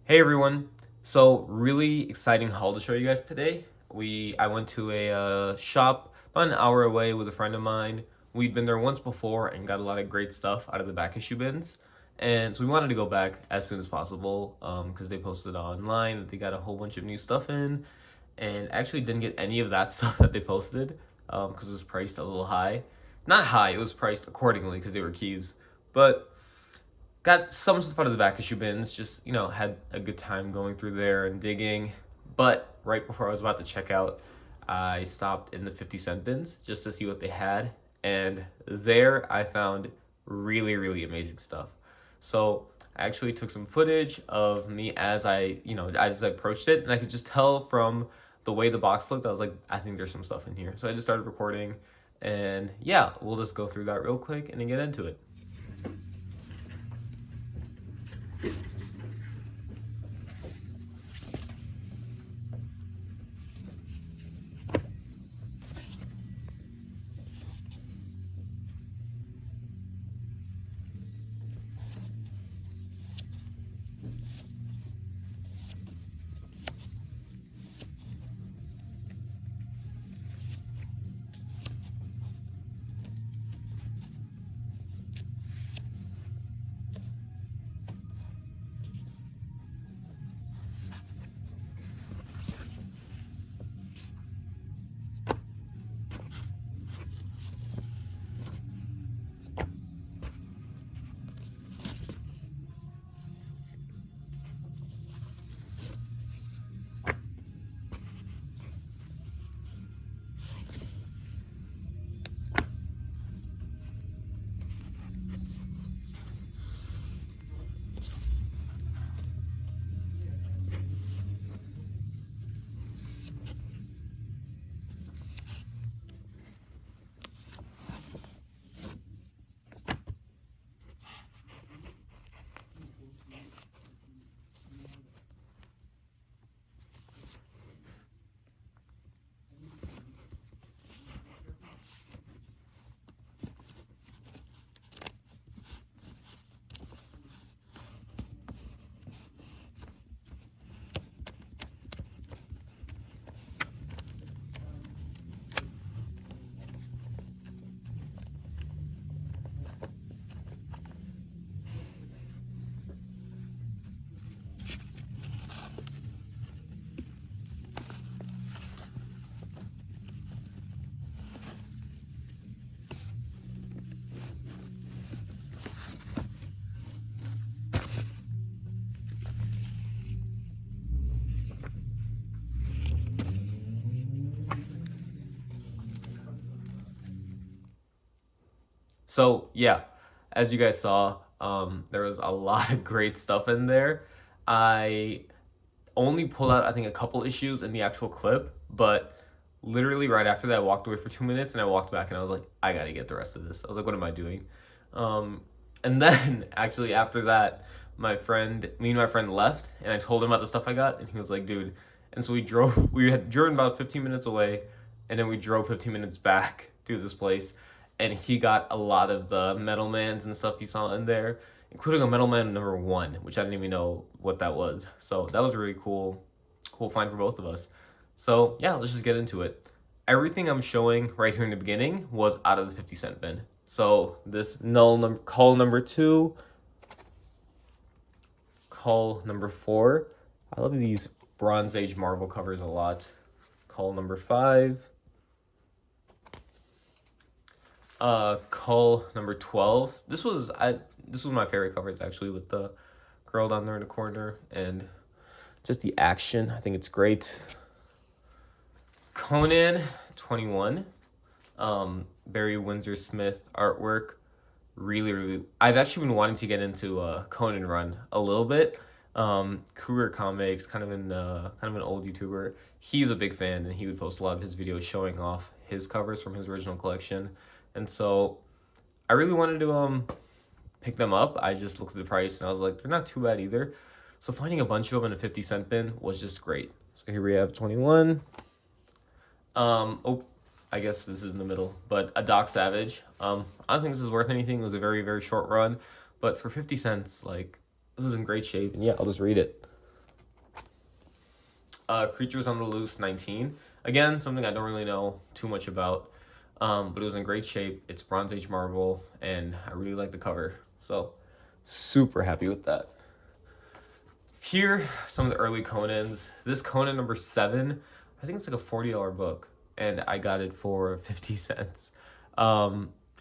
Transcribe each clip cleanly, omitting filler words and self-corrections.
Hey everyone! So really exciting haul to show you guys today. I went to a shop about an hour away with a friend of mine. We'd been there once before and got a lot of great stuff out of the back issue bins, and so we wanted to go back as soon as possible because they posted online that they got a whole bunch of new stuff in, and actually didn't get any of that stuff that they posted because it was priced a little high. Not high, it was priced accordingly because they were keys, but got some stuff out of the back issue bins. Just had a good time going through there and digging. But right before I was about to check out, I stopped in the 50-cent bins just to see what they had, and there I found really amazing stuff. So I actually took some footage of me as I approached it, and I could just tell from the way the box looked. I was like, I think there's some stuff in here. So I just started recording, and yeah, we'll just go through that real quick and then get into it. So yeah, as you guys saw, there was a lot of great stuff in there. I only pulled out I think a couple issues in the actual clip, but literally right after that, I walked away for 2 minutes and I walked back and I was like, I gotta get the rest of this. I was like, what am I doing? Um, and then actually after that, me and my friend left, and I told him about the stuff I got, and he was like, dude. And so we drove. We had driven about 15 minutes away, and then we drove 15 minutes back to this place, and he got a lot of the Metal Mans and stuff he saw in there, including a Metal Man number one, which I didn't even know what that was. So that was really cool find for both of us. So yeah, let's just get into it. Everything I'm showing right here in the beginning was out of the 50-cent bin. So this call number two, call number four. I love these Bronze Age Marvel covers a lot. Call number five. Call number 12. This was my favorite covers actually, with the girl down there in the corner and just the action. I think it's great. Conan 21. Barry Windsor Smith artwork. Really, I've actually been wanting to get into Conan run a little bit. Cougar Comics, kind of an old YouTuber. He's a big fan, and he would post a lot of his videos showing off his covers from his original collection. And so I really wanted to pick them up. I just looked at the price and I was like, they're not too bad either. So finding a bunch of them in a 50-cent bin was just great. So here we have 21. Oh, I guess this is in the middle, but a Doc Savage. I don't think this is worth anything. It was a very short run, but for 50 cents, like, this was in great shape. And yeah, I'll just read it. Creatures on the Loose 19. Again, something I don't really know too much about, but it was in great shape. It's Bronze Age Marvel, and I really like the cover. So, super happy with that. Here, some of the early Conans. This Conan number 7, I think it's like a $40 book, and I got it for 50 cents.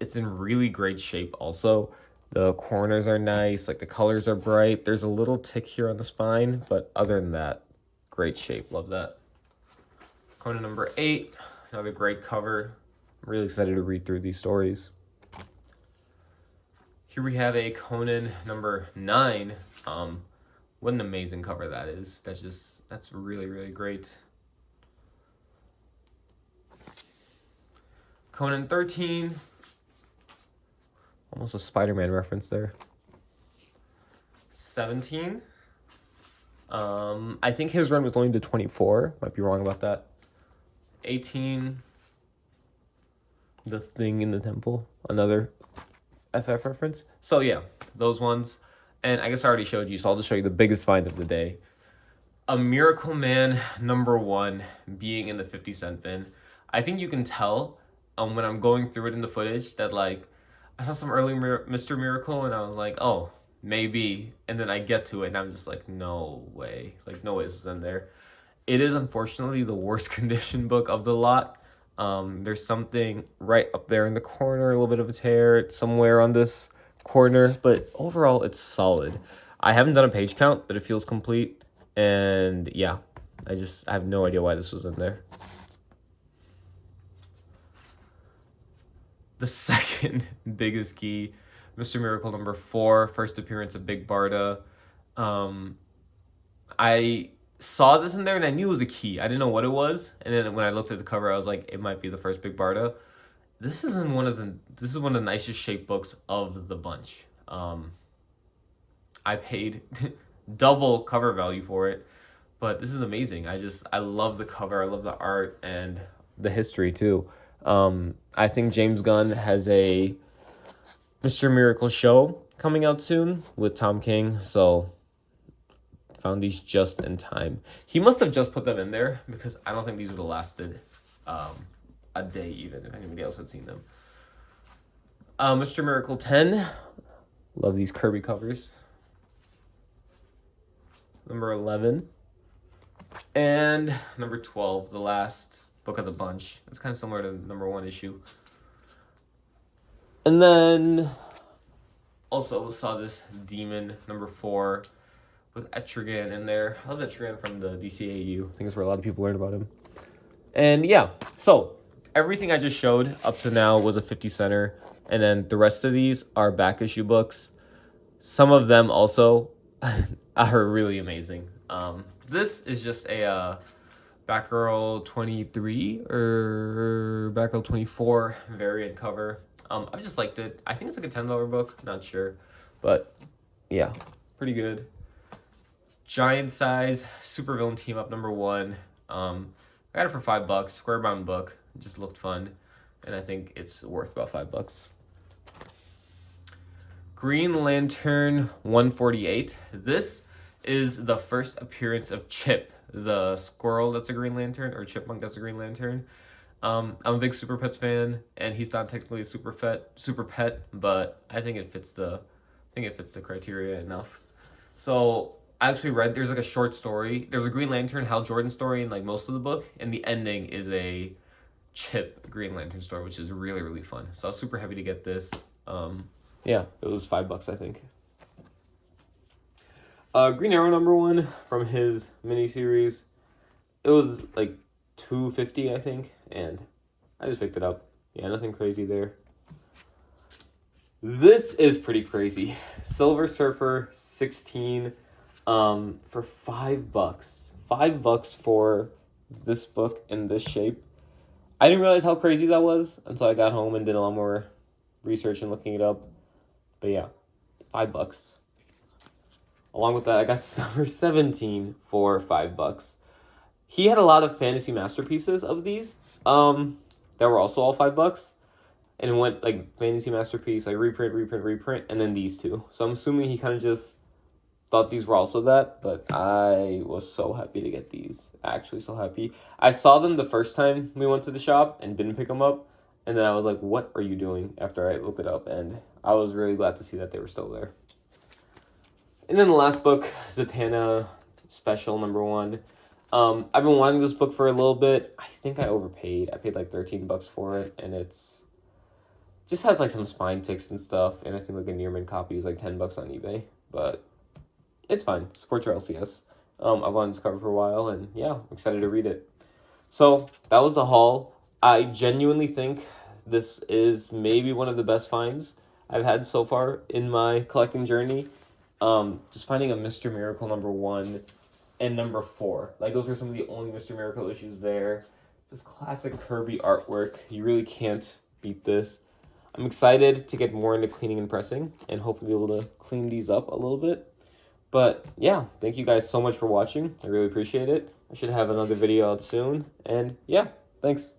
It's in really great shape also. The corners are nice, like the colors are bright. There's a little tick here on the spine, but other than that, great shape. Love that. Conan number 8, another great cover. I'm really excited to read through these stories. Here we have a Conan number 9. What an amazing cover that is. That's really, really great. Conan 13. Almost a Spider-Man reference there. 17. I think his run was only to 24. Might be wrong about that. 18. The Thing in the Temple. Another FF reference. So yeah, those ones. And I guess I already showed you, so I'll just show you the biggest find of the day. A Miracle Man number 1 being in the 50-cent bin. I think you can tell when I'm going through it in the footage that, like, I saw some early Mr. Miracle and I was like, oh, maybe. And then I get to it and I'm just like, no way. Like, no way this was in there. It is unfortunately the worst condition book of the lot. There's something right up there in the corner, a little bit of a tear. It's somewhere on this corner, but overall it's solid. I haven't done a page count, but it feels complete. And yeah, I have no idea why this was in there. The second biggest key, Mr. Miracle number 4, first appearance of Big Barda. I saw this in there and I knew it was a key. I didn't know what it was, and then when I looked at the cover, I was like, it might be the first Big Barda. This is one of the nicest shaped books of the bunch. I paid double cover value for it, but this is amazing. I love the cover, I love the art, and the history too. I think James Gunn has a Mr. Miracle show coming out soon with Tom King, so found these just in time. He must have just put them in there because I don't think these would have lasted a day even if anybody else had seen them. Mr. Miracle 10. Love these Kirby covers. Number 11. And number 12, the last book of the bunch. It's kind of similar to the number 1 issue. And then also saw this Demon number 4 with Etrigan in there. I love Etrigan from the DCAU. I think it's where a lot of people learn about him. And yeah, so everything I just showed up to now was a 50 center. And then the rest of these are back issue books. Some of them also are really amazing. This is just a Batgirl 23 or Batgirl 24 variant cover. I just liked it. I think it's like a $10 book. Not sure. But yeah, pretty good. Giant size supervillain team up number 1. I got it for $5. Square bound book. It just looked fun. And I think it's worth about $5. Green Lantern 148. This is the first appearance of Chip, the squirrel that's a Green Lantern, or chipmunk that's a Green Lantern. I'm a big Super Pets fan, and he's not technically a super pet, but I think it fits the criteria enough. So I actually read, there's like a short story. There's a Green Lantern Hal Jordan story in like most of the book, and the ending is a Chip Green Lantern story, which is really, really fun. So I was super happy to get this. Yeah, it was $5, I think. Green Arrow number 1 from his miniseries. It was like $2.50, I think, and I just picked it up. Yeah, nothing crazy there. This is pretty crazy. Silver Surfer 16 for $5. $5 for this book in this shape. I didn't realize how crazy that was until I got home and did a lot more research and looking it up. But yeah, $5. Along with that, I got Summer 17 for $5. He had a lot of fantasy masterpieces of these that were also all $5. And it went like fantasy masterpiece, like reprint, and then these two. So I'm assuming he kind of just thought these were also that, but I was so happy to get these. Actually, so happy. I saw them the first time we went to the shop and didn't pick them up, and then I was like, "What are you doing?" After I looked it up, and I was really glad to see that they were still there. And then the last book, Zatanna Special #1. I've been wanting this book for a little bit. I think I overpaid. I paid like $13 for it, and it's just has like some spine ticks and stuff, and I think like a Nearman copy is like $10 on eBay, but it's fine. Support your LCS. I've wanted this cover for a while, and yeah, I'm excited to read it. So that was the haul. I genuinely think this is maybe one of the best finds I've had so far in my collecting journey. Just finding a Mr. Miracle #1 and #4. Like, those are some of the only Mr. Miracle issues there. Just classic Kirby artwork. You really can't beat this. I'm excited to get more into cleaning and pressing and hopefully be able to clean these up a little bit. But yeah, thank you guys so much for watching. I really appreciate it. I should have another video out soon. And yeah, thanks.